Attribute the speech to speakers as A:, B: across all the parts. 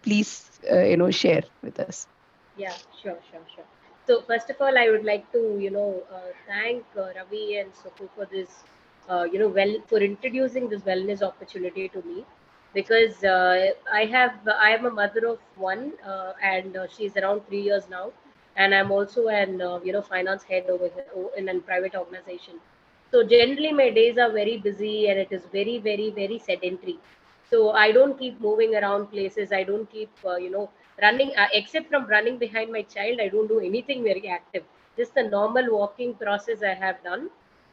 A: please, share with us.
B: Yeah, sure. So first of all, I would like to, thank Ravi and Suku for this, for introducing this wellness opportunity to me, because I am a mother of one, and she's around 3 years now, and I'm also an, finance head over here in a private organization. So generally, my days are very busy, and it is very, very, very sedentary. So I don't keep moving around places. I don't keep, running, except from running behind my child. I don't do anything very active. Just the normal walking process I have done.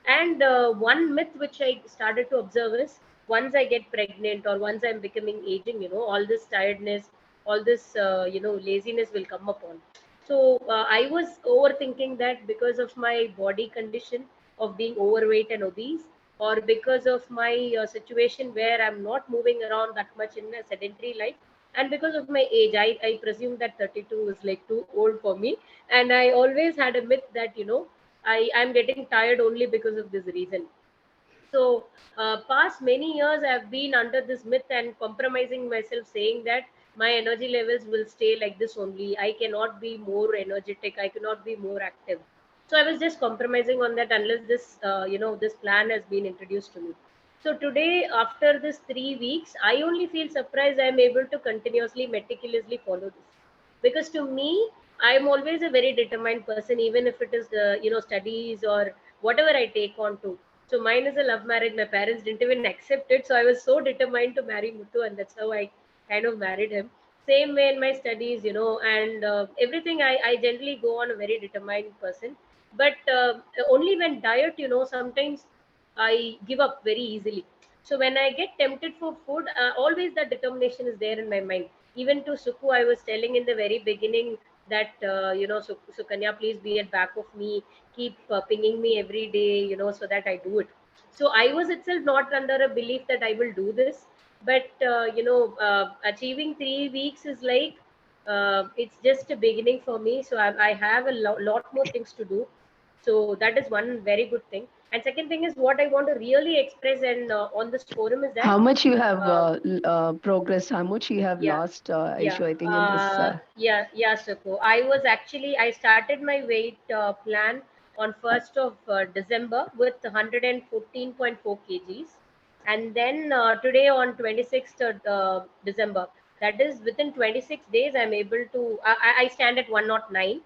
B: And one myth which I started to observe is, once I get pregnant or once I'm becoming aging, all this tiredness, all this laziness will come upon. So I was overthinking that because of my body condition of being overweight and obese, or because of my situation where I'm not moving around that much in a sedentary life, and because of my age, I presume that 32 is like too old for me. And I always had a myth that, I'm getting tired only because of this reason. So past many years I've been under this myth and compromising myself, saying that my energy levels will stay like this only. I cannot be more energetic, I cannot be more active. So I was just compromising on that unless this this plan has been introduced to me. So today, after this 3 weeks, I only feel surprised I am able to continuously meticulously follow this, because to me, I am always a very determined person, even if it is studies or whatever I take on to. So mine is a love marriage. My parents didn't even accept it. So I was so determined to marry Muthu, and that's how I kind of married him. Same way in my studies, and everything. I generally go on a very determined person. But only when diet, sometimes I give up very easily. So when I get tempted for food, always that determination is there in my mind. Even to Suku, I was telling in the very beginning that Sukanya, please be at back of me, keep pinging me every day, so that I do it. So I was itself not under a belief that I will do this, but achieving 3 weeks is like, it's just a beginning for me. So I have a lot more things to do. So that is one very good thing. And second thing is, what I want to really express and on this forum is that,
A: How much you have
B: uh,
A: progressed? How much you have
B: yeah,
A: lost,
B: yeah,
A: Aishu? I think in this.
B: yeah, Sako. I started my weight plan on 1st of December with 114.4 kgs. And then today on 26th December, that is within 26 days, I'm able to, I stand at 109.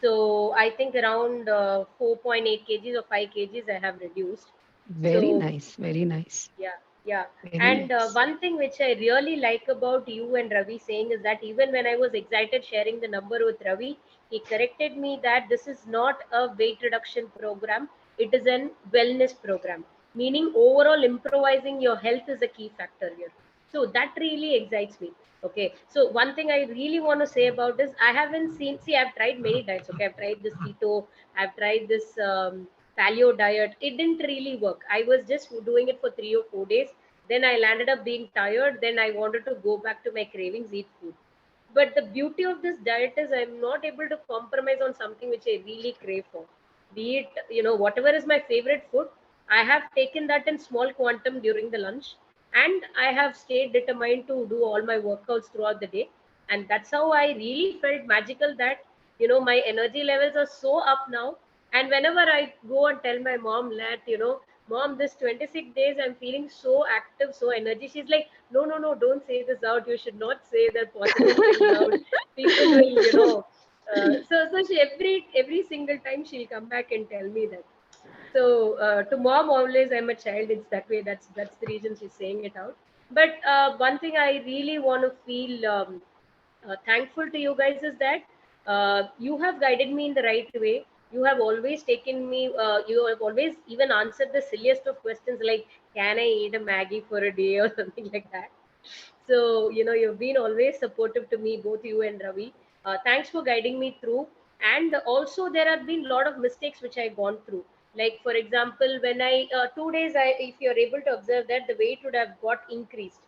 B: So I think around 4.8 kgs or 5 kgs I have reduced.
A: Very
B: So
A: nice. Very nice.
B: yeah, yeah.
A: Very
B: And
A: nice.
B: one thing which I really like about you and Ravi saying is that even when I was excited sharing the number with Ravi, he corrected me that this is not a weight reduction program, it is an wellness program, meaning overall improvising your health is a key factor here. So that really excites me. Okay, so one thing I really want to say about this, I haven't seen, see, I've tried many diets. Okay, I've tried this keto, I've tried this paleo diet. It didn't really work. I was just doing it for 3 or 4 days. Then I landed up being tired. Then I wanted to go back to my cravings, eat food. But the beauty of this diet is I'm not able to compromise on something which I really crave for. Be it, whatever is my favorite food, I have taken that in small quantum during the lunch, and I have stayed determined to do all my workouts throughout the day. And that's how I really felt magical that, my energy levels are so up now. And whenever I go and tell my mom that, mom, this 26 days I'm feeling so active, so energy, she's like, no, no, no, don't say this out. You should not say the positive things out. People will, so she every single time she'll come back and tell me that. So to mom, always I'm a child. It's that way. That's the reason she's saying it out. But one thing I really want to feel thankful to you guys is that you have guided me in the right way. You have always taken me. You have always even answered the silliest of questions like, "Can I eat a Maggie for a day?" or something like that. So, you've been always supportive to me, both you and Ravi. Thanks for guiding me through. And also, there have been a lot of mistakes which I've gone through. Like, for example, when 2 days, if you're able to observe that the weight would have got increased.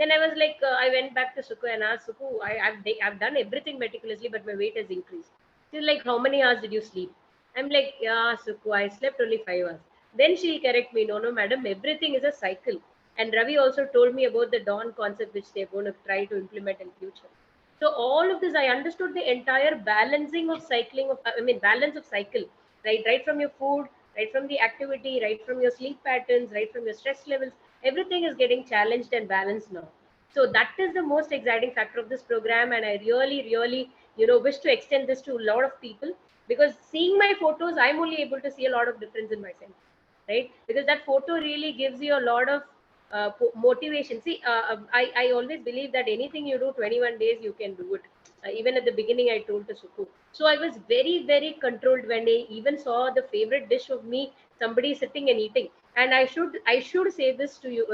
B: Then I was like, I went back to Suku and asked Suku, I've done everything meticulously, but my weight has increased. She's like, how many hours did you sleep? I'm like, yeah, Suku, I slept only 5 hours. Then she'll correct me, no, no, madam, everything is a cycle. And Ravi also told me about the dawn concept which they're going to try to implement in future. So all of this, I understood the entire balancing of cycling of, I mean, balance of cycle, right from your food, right from the activity, right from your sleep patterns, right from your stress levels, everything is getting challenged and balanced now. So that is the most exciting factor of this program, and I really wish to extend this to a lot of people, because seeing my photos, I'm only able to see a lot of difference in myself, right? Because that photo really gives you a lot of motivation. See, I always believe that anything you do 21 days, you can do it. Even at the beginning, I told to Suku. So I was very controlled when I even saw the favorite dish of me, somebody sitting and eating. And I should say this to you,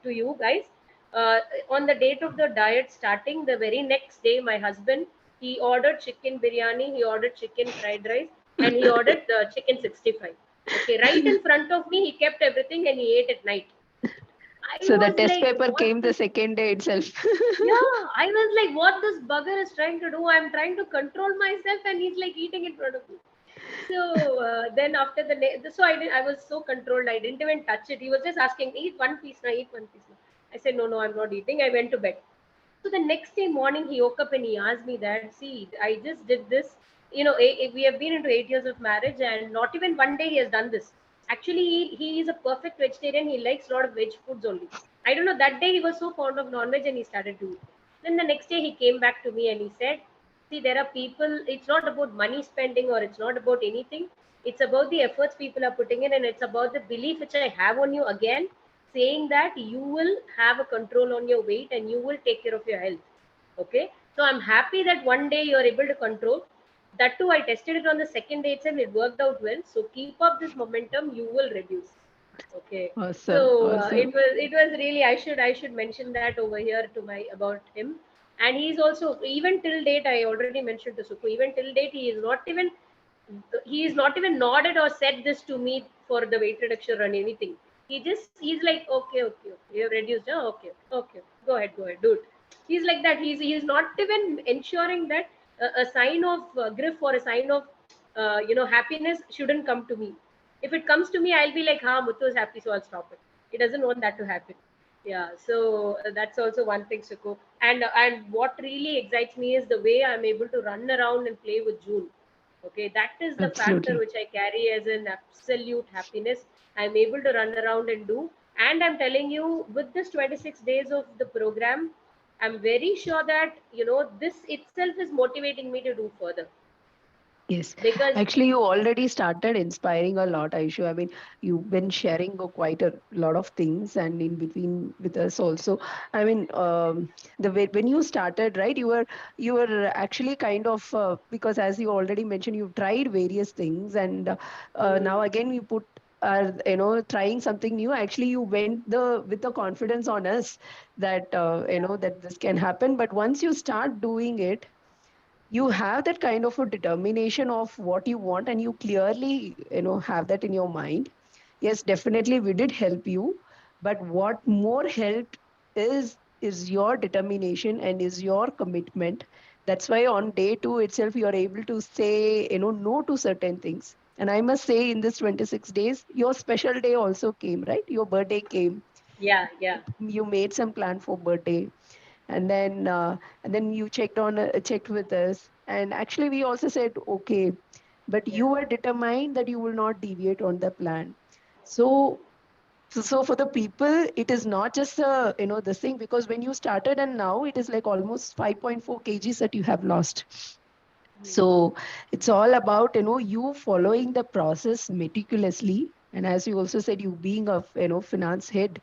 B: to you guys. Uh, on the date of the diet starting, the very next day, my husband, he ordered chicken biryani, he ordered chicken fried rice, and he ordered the chicken 65. Okay, right in front of me, he kept everything and he ate at night. I
A: So the
B: was
A: test
B: like,
A: paper
B: what
A: came the
B: this?
A: second day itself.
B: Yeah, I was like, what this bugger is trying to do? I'm trying to control myself, and he's like eating in front of me. So then after so I did. I was so controlled. I didn't even touch it. He was just asking, eat one piece now, eat one piece now. I said, no, no, I'm not eating. I went to bed. So the next day morning, he woke up and he asked me that, see, I just did this. We have been into 8 years of marriage, and not even one day he has done this. Actually, he is a perfect vegetarian. He likes a lot of veg foods only. I don't know. That day he was so fond of non-veg and he started doing it. Then the next day he came back to me and he said, see, there are people, it's not about money spending or it's not about anything. It's about the efforts people are putting in, and it's about the belief which I have on you again, saying that you will have a control on your weight and you will take care of your health. Okay. So I'm happy that one day you're able to control. That too, I tested it on the second day itself. It worked out well. So keep up this momentum, you will reduce. Okay.
A: Awesome,
B: So it
A: awesome.
B: was it was really, I should mention that over here to my about him. And he's also, even till date, I already mentioned to Suku, even till date he is not even nodded or said this to me for the weight reduction or anything. He's like, okay, you have reduced, huh? Okay, go ahead, do it. He's like that. He's not even ensuring that a sign of grief or a sign of happiness shouldn't come to me. If it comes to me, I'll be like, ha, Muthu is happy, so I'll stop it. He doesn't want that to happen. Yeah, so that's also one thing, Suko. And what really excites me is the way I'm able to run around and play with June. Okay, that is the factor
A: Absolutely.
B: which I carry as an absolute happiness. I'm able to run around and do. And I'm telling you, with this 26 days of the program, I'm very sure that, this itself is motivating me to do further.
A: Yes,
B: Because,
A: actually, you already started inspiring a lot, Aishu. I mean, you've been sharing quite a lot of things, and in between with us also. I mean, the way when you started, right? You were actually kind of because, as you already mentioned, you've tried various things, and now
B: mm,
A: again you put are trying something new. Actually, you went the with the confidence on us that
B: yeah,
A: that this can happen. But once you start doing it, you have that kind of a determination of what you want, and you clearly have that in your mind. Yes, definitely we did help you, but what more helped is your determination and is your commitment. That's why on day 2 itself you are able to say no to certain things. And I must say, in this 26 days, your special day also came, right? Your birthday came.
B: yeah,
A: You made some plan for birthday, and then you checked with us, and actually we also said okay, but
B: yeah,
A: you were determined that you will not deviate on the plan. So so, for the people, it is not just this thing, because when you started and now it is like almost 5.4 kgs that you have lost.
B: mm,
A: So it's all about you following the process meticulously, and as you also said, you being a finance head,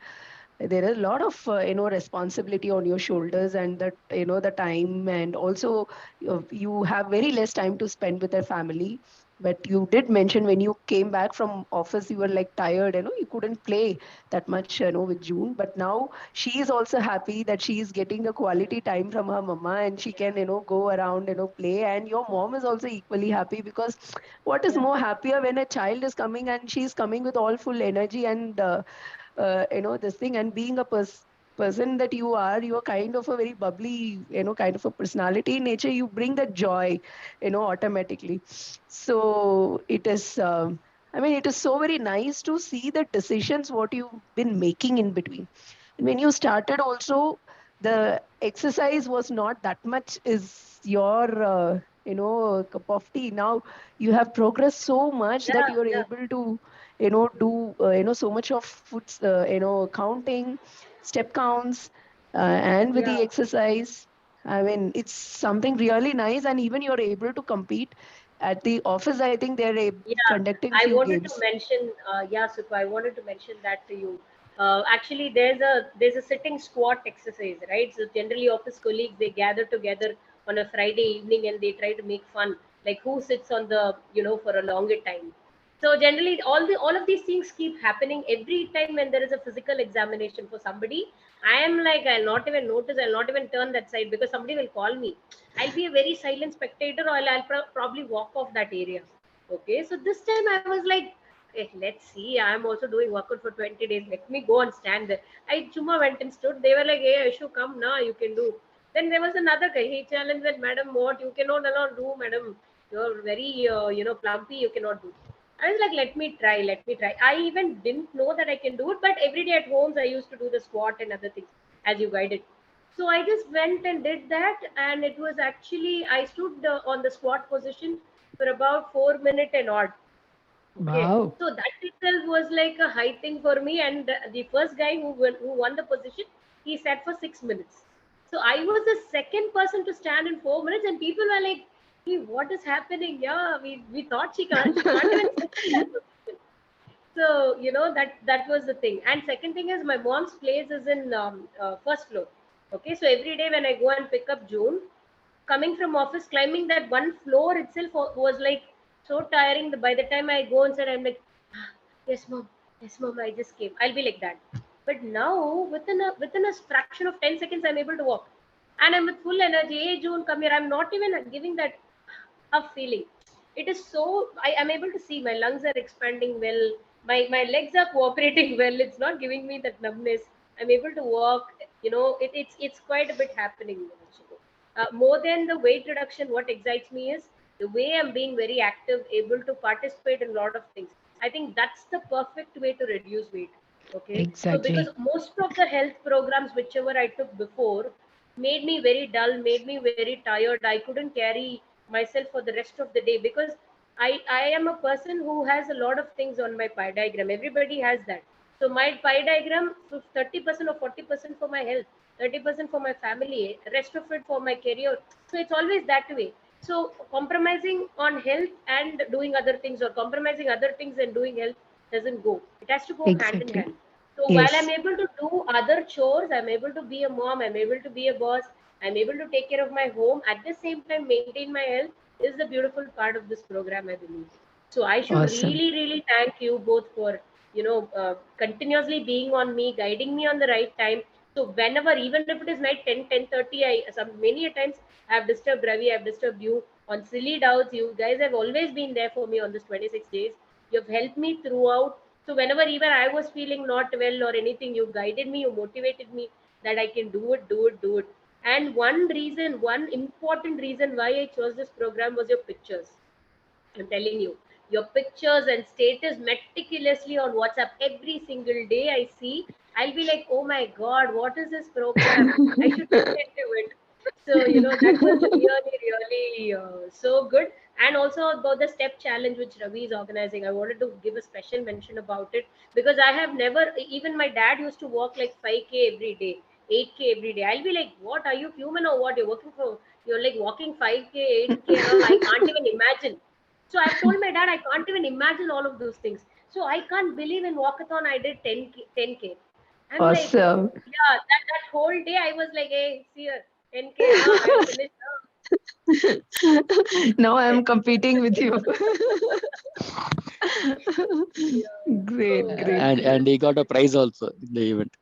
A: there is a lot of responsibility on your shoulders, and that the time, and also you have very less time to spend with their family. But you did mention when you came back from office, you were like tired, you couldn't play that much with June. But now she is also happy that she is getting the quality time from her mama, and she can go around play. And your mom is also equally happy, because what is
B: yeah,
A: more happier when a child is coming and she's coming with all full energy, and this thing, and being a person that you are kind of a very bubbly kind of a personality in nature. You bring that joy automatically. So it is I mean, it is so very nice to see the decisions what you've been making in between. And when you started also, the exercise was not that much is your, cup of tea. Now you have progressed so much that
B: Yeah,
A: you are
B: yeah,
A: able to, do, so much of foods, counting, step counts, and with the
B: yeah.
A: exercise. I mean, it's something really nice, and even you're able to compete at the office. I think they're
B: Yeah,
A: conducting
B: I
A: few
B: wanted to
A: games.
B: mention, yeah, Supa, I wanted to mention that to you. Actually, there's a sitting squat exercise, right? So generally, office colleagues they gather together on a Friday evening and they try to make fun, like who sits on the for a longer time. So generally, all of these things keep happening every time when there is a physical examination for somebody. I am like I'll not even notice, I'll not even turn that side because somebody will call me. I'll be a very silent spectator, or I'll probably walk off that area. Okay, so this time I was like, let's see. I'm also doing workout for 20 days. Let me go and stand there. I chuma went and stood. They were like, hey, Ashu, come now, you can do. Then there was another guy. He challenged that, madam, what you cannot allow do, madam. You're very, plumpy. You cannot do. I was like, let me try, let me try. I even didn't know that I can do it, but every day at homes I used to do the squat and other things as you guided. So I just went and did that, and it was actually I stood on the squat position for about 4 minutes and odd. Okay,
A: Wow.
B: so that itself was like a high thing for me. And the first guy who won the position, he sat for 6 minutes. So I was the second person to stand in 4 minutes, and people were like, "Hey, what is happening? Yeah, we thought she can't even sit in that position." So that was the thing. And second thing is my mom's place is in first floor. Okay, so every day when I go and pick up June, coming from office, climbing that one floor itself was like so tiring. By the time I go inside, I'm like, "Ah, yes mom, I just came." I'll be like that. But now within a fraction of 10 seconds I'm able to walk, and I'm with full energy. Hey June, come here. I'm not even giving that tough feeling. It is so, I am able to see my lungs are expanding well, my legs are cooperating well. It's not giving me that numbness. I'm able to walk. It's quite a bit happening. More than the weight reduction, what excites me is the way I'm being very active, able to participate in a lot of things. I think that's the perfect way to reduce weight. Okay, so because
A: Exactly.
B: most of the health programs whichever I took before made me very dull, made me very tired. I couldn't carry myself for the rest of the day because I am a person who has a lot of things on my pie diagram. Everybody has that. So my pie diagram, 30% or 40% for my health, 30% for my family, rest of it for my career. So it's always that way. So compromising on health and doing other things, or compromising other things and doing health, doesn't go. It has to go hand in
A: Exactly.
B: hand. So while I'm
A: Yes.
B: able to do other chores, I'm able to be a mom, I'm able to be a boss, I'm able to take care of my home, at the same time maintain my health, is the beautiful part of this program, I believe. So I should
A: Awesome.
B: really, really thank you both for continuously being on me, guiding me on the right time. So whenever, even if it is night 10:30, I some many a times I have disturbed Ravi, I have disturbed you on silly doubts. You guys have always been there for me on this 26 days. You have helped me throughout. So whenever even I was feeling not well or anything, you guided me, you motivated me that I can do it, do it, do it. And one important reason why I chose this program was your pictures. I'm telling you, your pictures and status meticulously on WhatsApp every single day I see. I'll be like, oh my God, what is this program? I should get into it. So, that was really, really so good. And also about the step challenge which Ravi is organizing, I wanted to give a special mention about it because I have never, even my dad used to walk like 5K every day, 8K every day. I'll be like, what are you human or what? You're working for, you're like walking 5K, 8K and all. I can't even imagine. So I've told my dad I can't even imagine all of those things. So I can't believe in walkathon I did 10K, 10K. I'm like,
A: Awesome.
B: yeah, that whole day I was like, hey, see here, 10K, I'll finish.
A: Now I'm competing with you.
B: Yeah.
A: Great,
B: So
A: great, great.
C: And he got a prize also in the event.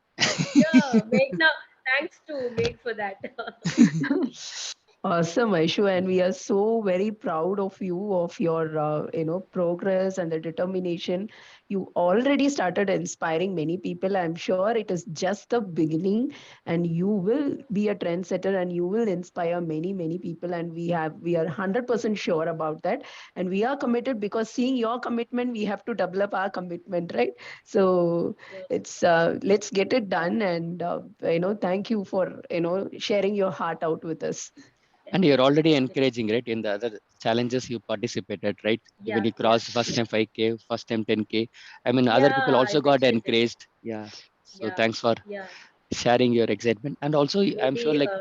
B: yeah, Meghna, thanks to Meg for that.
A: Awesome, Aishu, and we are so very proud of you, of your progress and the determination. You already started inspiring many people. I'm sure it is just the beginning, and you will be a trendsetter, and you will inspire many people. And we are 100% sure about that, and we are committed because seeing your commitment, we have to develop our commitment, right? So
B: Sure.
A: it's let's get it done, and thank you for sharing your heart out with us.
C: And you're
B: Definitely,
C: already
B: definitely.
C: encouraging, right? In the other challenges you participated, right?
B: Yeah,
C: When you
B: yeah,
C: crossed first
B: yeah.
C: time 5K, first time 10K. I mean, other
B: Yeah,
C: people
B: I
C: also got
B: mentioned this.
C: encouraged. Yeah. So
B: Yeah,
C: thanks for
B: yeah.
C: sharing your excitement. And also, I'm sure
B: Maybe,
C: like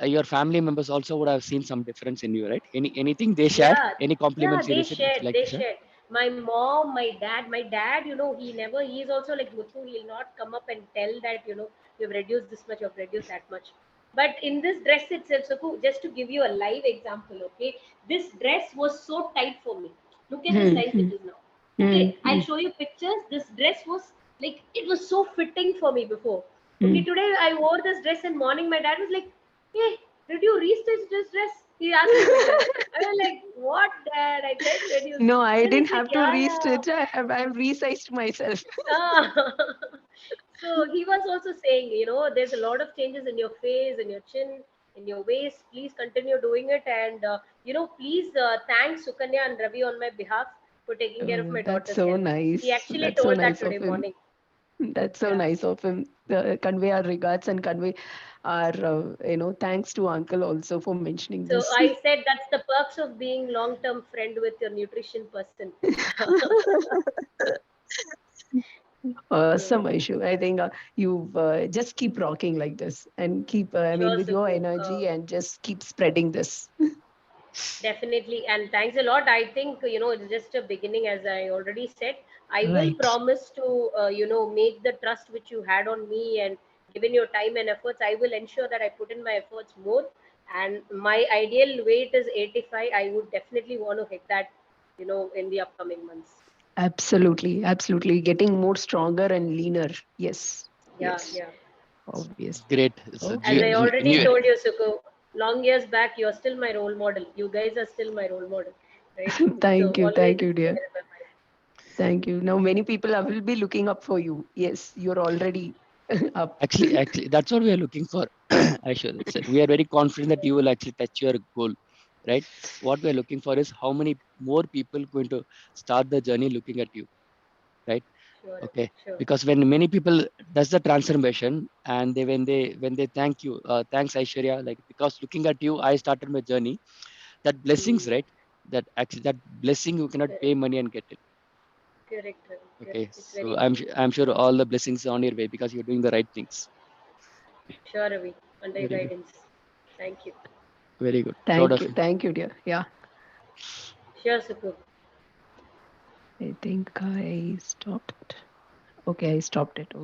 C: your family members also would have seen some difference in you, right? Anything they shared,
B: yeah,
C: any
B: yeah,
C: compliments you
B: they
C: received, would you
B: shared,
C: like
B: they
C: to share?
B: shared. My dad, he's also like Muthu, he'll not come up and tell that, you've reduced this much, you've reduced that much. But in this dress itself, so just to give you a live example, okay, this dress was so tight for me. Look at the
A: Hmm,
B: size it
A: hmm,
B: is now.
A: hmm,
B: Okay, I'll
A: hmm,
B: show you pictures. This dress was like, it was so fitting for me before. Okay,
A: hmm.
B: today I wore this dress in morning. My dad was like, "Hey, did you restitch this dress?" He asked me like that. I was like, "What, Dad?" I tried to reduce.
A: No, I
B: Then
A: didn't
B: he's like,
A: have to
B: "Yeah, yeah."
A: restitch. I've resized myself.
B: Ah. So he was also saying, there's a lot of changes in your face, in your chin, in your waist. Please continue doing it, and please thank Sukanya and Ravi on my behalf for taking care of
A: Oh,
B: my
A: that's
B: daughter's
A: so
B: health. He
A: nice.
B: actually
A: That's so
B: told that
A: nice
B: today
A: of him.
B: morning.
A: That's so
B: Yeah.
A: nice of him. Convey our regards and convey our, thanks to Uncle also for mentioning
B: So
A: this.
B: I said that's the perks of being long-term friend with your nutrition person.
A: Awesome,
B: Yeah.
A: Aishu. I think you just keep rocking like this and keep,
B: Sure,
A: with your
B: Suku.
A: energy and just keep spreading this.
B: Definitely, and thanks a lot. I think it's just a beginning, as I already said. I will
A: Right.
B: promise to make the trust which you had on me and given your time and efforts. I will ensure that I put in my efforts more. And my ideal weight is 85. I would definitely want to hit that, in the upcoming months.
A: Absolutely. Absolutely. Getting more stronger and leaner. Yes.
B: Yeah,
A: Yes.
B: yeah.
A: Obvious.
C: Great. It's a
B: As I
A: Okay.
B: already told you, Suko, long years back, you're still my role model. You guys are still my role model, right? So
A: Thank you.
B: always
A: Thank
B: it's
A: you, dear.
B: there in my mind.
A: Thank you. Now, many people will be looking up for you. Yes, you're already up.
C: Actually, that's what we are looking for. I should say we are very confident that you will actually touch your goal, right? What we are looking for is how many more people going to start the journey looking at you, right?
B: Sure,
C: Okay,
B: sure.
C: because when many people does the transformation and when they thank you, thanks Aishwarya, like because looking at you, I started my journey. That blessings,
B: Hmm.
C: right? That actually that blessing you cannot pay
B: Correct,
C: money and get it.
B: correct, Ravi, correct.
C: Okay,
B: It's very
C: so
B: true.
C: I'm sure all the blessings are on your way because you're doing the right things.
B: Sure, Ravi, under your
C: Very good,
B: guidance. Thank you.
C: very good. Proud
A: Thank
C: of
A: you.
C: you.
A: Thank you, dear. Yeah.
B: Sure, Suku.
A: I think I stopped. Okay, I stopped it.